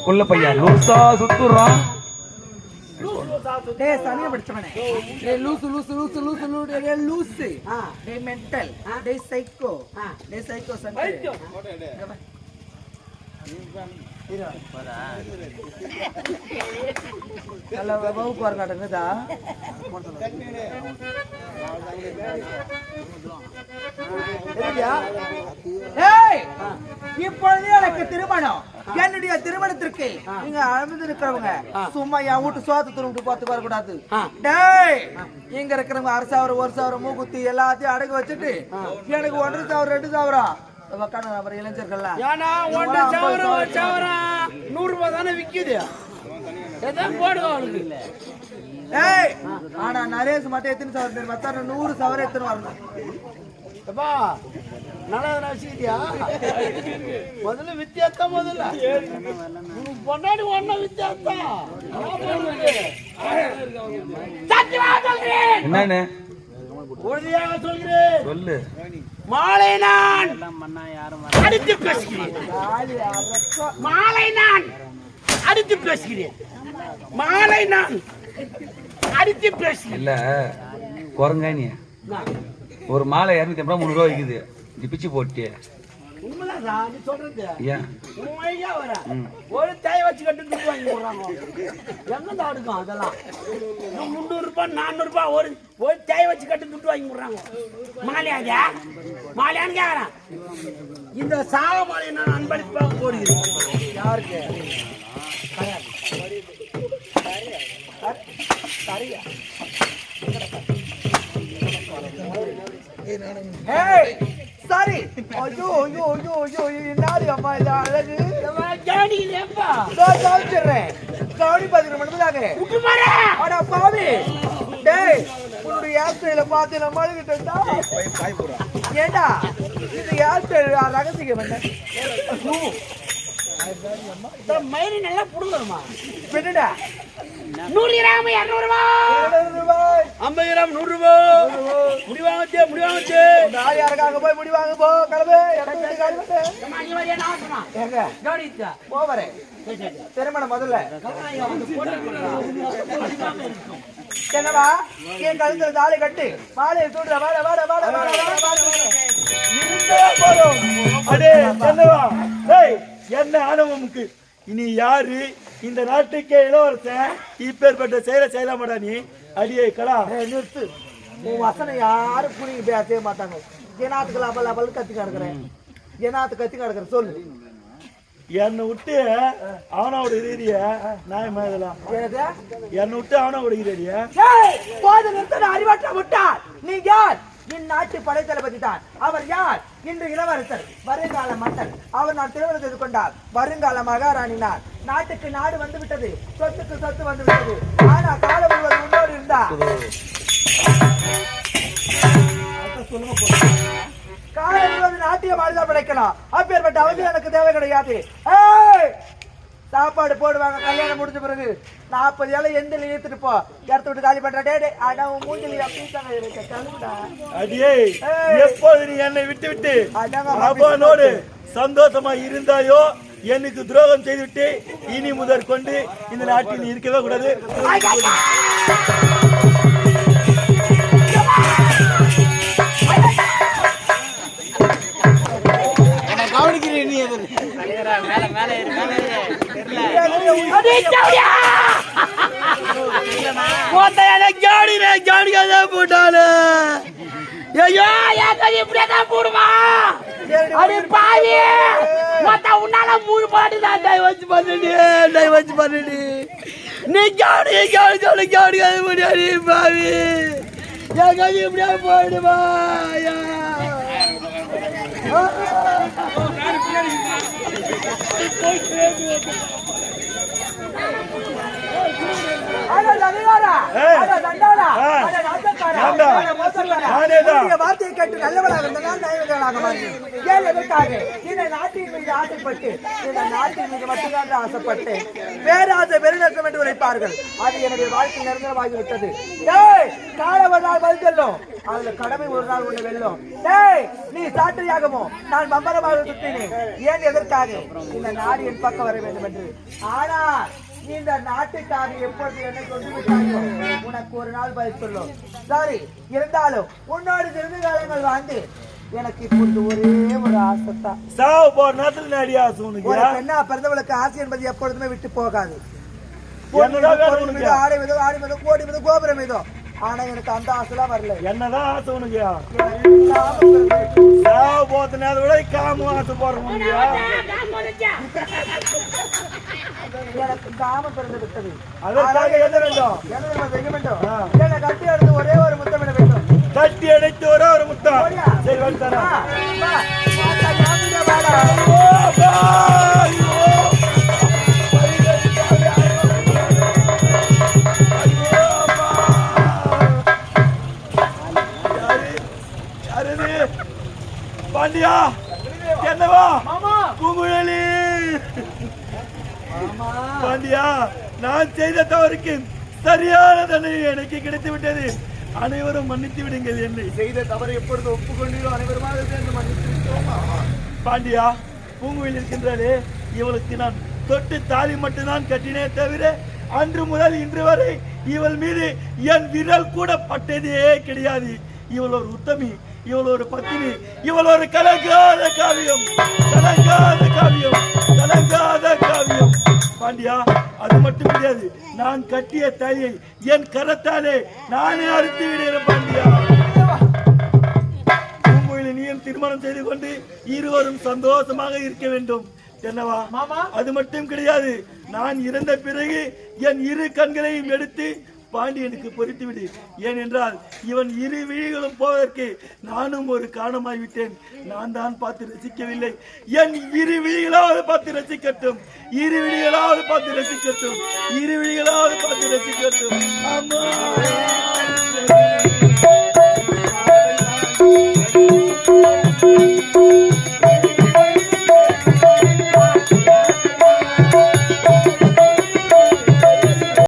குள்ள பையன் லூசா சுத்துறான். டேய் சனிய படிச்சவனே. டேய் லூசு லூசு லூசு லூசு லூசு டேய் லூசு. டேய் மென்டல். டேய் சைக்கோ. டேய் சைக்கோ சண்டே. நல்லா வவு கோர் காட்டுங்கதா. ஏய் இப்பொழுது எனக்கு திருமணம். என்னுடைய திருமணத்திற்கு நீங்க அழுது இருக்கிறவங்க சும்மா என் வீட்டு சோத்து துருவிட்டு பார்த்து வரக்கூடாது. டேய் இங்க இருக்கிறவங்க 6,000 1,000 மூக்குத்தி எல்லாத்தையும் அடகு வச்சுட்டு எனக்கு 1,000 2,000 அப்புறம் இளைஞர்கள் 100 ரூபாய் தானே விக்குது. ஏய் ஆனா நரேஷ் மட்டும் எத்தனை சவரம் மத்தான 100 சவரம் எத்தனை வரணும். நல்லா வச்சுக்கிட்டியா? முதல்ல வித்தியாசம் முதல்ல பொண்டாடி ஒண்ணு வித்தியாசம். என்னன்னு உறுதியாக சொல்கிறேன். சொல்லு. மாலை நான் அடித்து பேசுகிறேன். மாலை நான் அடித்து பேசுகிறேன். மாலை நான் அடித்து பேசுகிறேன். இல்ல குரங்கானி ஒரு மாலை 250 ரூபா 300 ரூபா விக்குது. பிச்சு போட்டு உண்மைதான் நீ சொல்றது. ஏன் உண்மையா வர ஒரு தேய் வச்சு கட்டு துட்டு வாங்கி போடுறாங்க. எங்க அடுக்கும் அதெல்லாம் 300 ரூபாய் 400 ரூபாய் ஒரு தேய் வச்சு கட்டு துட்டு வாங்கி போடுறாங்க. மாலையாங்க மாலையான்னு கேக்குறேன். இந்த சாக மாலையை நான் அன்பளிப்பாக போடுகிறேன். யாருக்கு? சரியா சாரி ஐயோ ஐயோ ஐயோ ஐயோ என்னடி அம்மா இது அழகு ஜானிலேப்பா நான் காமிச்சறேன். கவுடி பாத்துற மட்டும்தாங்க உட்டுமாரே. அட பாவி டேய் உன்னுடைய ஹேர்ஸ்டைல பார்த்து நான் மழுகிட்டேன்டா. பாய் போறா ஏண்டா இது ஹேர்ஸ்டைல் ரகசியம் என்ன? மயிரி நல்லா புடுங்கணுமா? என்னடா 100 கிராம் 200 ரூபாய் 50 கிராம் 100 ரூபாய். முடிவாங்கச்சே முடிவாங்கச்சே. நாளை யாருக்காக போய் முடி வாங்க போ கிளம்பு. எனக்கு காரிட்டு நீ வரியா நான் சொன்னா எங்க ஜோடிச்சா போவரே திருமணம் முதல்ல என்னவா என் கழுத்துல தாலி கட்டி மாலையை சூடுற வாட வாட வாட வாட போதும். அடே என்னவா டேய் என்ன ஆணவமுக்கு இனி யாரு இந்த நாட்டுக்கே இளவரசன்? இப்பேற்பட்ட செயலை செய்யலாமாடா நீ? அடியே கடா நிறுத்து. உன் வசனம் யாரும் புரிஞ்சு பேசவே மாட்டாங்க. ஜனாத்துக்கு லபல் லபல் கத்தி கிடக்குறேன். ஜனாத்து கத்தி கிடக்குறேன் சொல்லு. என்னை விட்டு அவனோட இருக்கிறிய நியாயமா இதெல்லாம்? என்னை விட்டு அவனோட இருக்கிறிய போது நிறுத்த அறிவாற்ற விட்டார். நீ யார்? இந்நாட்டு படை தளபதி தான். அவர் யார்? இன்று இளவரசர், வருங்கால மன்னர். அவர் நான் திருமணம் செய்து கொண்டார். வருங்கால மகாராணி நான். நாட்டுக்கு நாடு வந்து விட்டது, சொத்துக்கு சொத்து வந்து விட்டது. ஆனா காலம் முழுவதும் முன்னோடு இருந்தா காலம் முழுவதும் நாட்டிய வாழ்க்கை படைக்கலாம். அப்பேற்பட்ட அவசியம் எனக்கு தேவை கிடையாது. சாப்பாடு போடுவாங்க கல்யாணம் முடிஞ்ச பிறகு 40 ஏழை எந்த ஏத்துட்டு போ இடத்த விட்டு காலி பண்ற. டே ஆனா மூஞ்சில அடியே எப்போது நீ என்னை விட்டு விட்டு அவனோடு சந்தோஷமா இருந்தாயோ எனக்கு துரோகம் செய்துவிட்டு இனி முதற் கொண்டு இந்த நாட்டில் நீ இருக்கவே கூடாது. கவனிக்கிறேன் நீ போட்டாலு இப்படியேதான் போடுமா? அடி பாவி உன்னால 3 பாட்டு தான் டைவர்ஸ் பண்ணிடு. நீ ஜாடி ஜாடி ஜாடி ஜாடி முடியாது பாவி. இப்படியே போயிடுமா? என்னுடைய வார்த்தையை கேட்டு நல்லவளாக இருந்தால் நயவங்களாக மாட்டேன். ஏன் எதற்காக இந்த நாட்டின் மீது ஆசைப்பட்டு இந்த நாட்டின் மீது மட்டும்தான் ஆசைப்பட்டு பேராசை பெருநஷ்டம் என்று உரைப்பார்கள். அது என்னுடைய வாழ்க்கை நிரந்தரமாகிவிட்டது. கால ஒரு நாள் பதில் செல்லும், அதுல கடமை ஒரு நாள் ஒண்ணு வெல்லும். நீ சாட்டையாகமோ நான் மம்பரமாக சுற்றினேன். ஏன் எதற்காக இந்த நாடு என் பக்கம் வர வேண்டும் என்று. ஆனால் இந்த நாட்டுக்காக எப்பொழுது என்னை கொண்டு விட்டாயோ உனக்கு ஒரு நாள் பதில் சொல்லும். சாரி இருந்தாலும் உன்னோடு சிறிது காலங்கள் வாழ்ந்து எனக்கு இப்பொழுது ஒரே ஒரு ஆசைத்தான். ஒரு பெண்ணா பிறந்தவளுக்கு ஆசை என்பது எப்பொழுதுமே விட்டு போகாது. ஆடை மீதோ ஆடி மீதோ கோடி மீதோ கோபுரம் மீதோ. ஆனா எனக்கு அந்த ஆசைலாம் வரல. என்னதான் ஆசை உனக்கு? போத்த நேரம் விட காம ஆசை போடுறோம். எனக்கு காமம் பிறந்து விட்டது. அதற்காக என்ன வேண்டும்? என்ன செய்ய வேண்டும்? என்னை கட்டி எடுத்து ஒரே ஒரு முத்தமிட வேண்டும். கட்டி அடைத்து ஒரே ஒரு முத்தம். சரி வந்துட்டாரா? பாண்டியா என்னவா பூங்குழலி பாண்டியா, நான் செய்த தவறுக்கு சரியான தண்டனை எனக்கு கிடைத்து விட்டது. அனைவரும் மன்னித்து விடுங்கள். என்னை செய்த தவறு எப்பொழுது ஒப்புக்கொண்டீரோ அனைவருமாக சேர்ந்து மன்னித்து விட்டோம். பாண்டியா, பூங்குழலி இருக்கின்றாலே, இவளுக்கு நான் தொட்டு தாலி மட்டும்தான் கட்டினே தவிர அன்று முதல் இன்று வரை இவள் மீது என் விரல் கூட பட்டதே கிடையாது. இவள் ஒரு உத்தமி, இவள் ஒரு பத்தினி, இவள் ஒரு கலங்காத காவியம், கலங்காத காவியம், கலங்காத காவியம். பாண்டியா, அது மட்டும் கிடையாது, நான் கட்டிய தாலியை என் கரத்தாலே நானே அறுத்து விடுகிறேன். பாண்டியா, பூங்குழலி நீயும் திருமணம் செய்து கொண்டு இருவரும் சந்தோஷமாக இருக்க வேண்டும். என்னவா? அது மட்டும் கிடையாது, நான் இறந்த பிறகு என் இரு கண்களையும் எடுத்து பாண்டியனுக்கு பொறித்து விடு. ஏனென்றால் இவன் இரு விழிகளும் போவதற்கு நானும் ஒரு காரணமாகிவிட்டேன். நான் தான் பார்த்து ரசிக்கவில்லை. என் இரு விழிகளாவது பார்த்து ரசிக்கட்டும், இரு விழிகளாவது பார்த்து ரசிக்கட்டும், இரு விழிகளாவது பார்த்து ரசிக்கட்டும். ஆமா.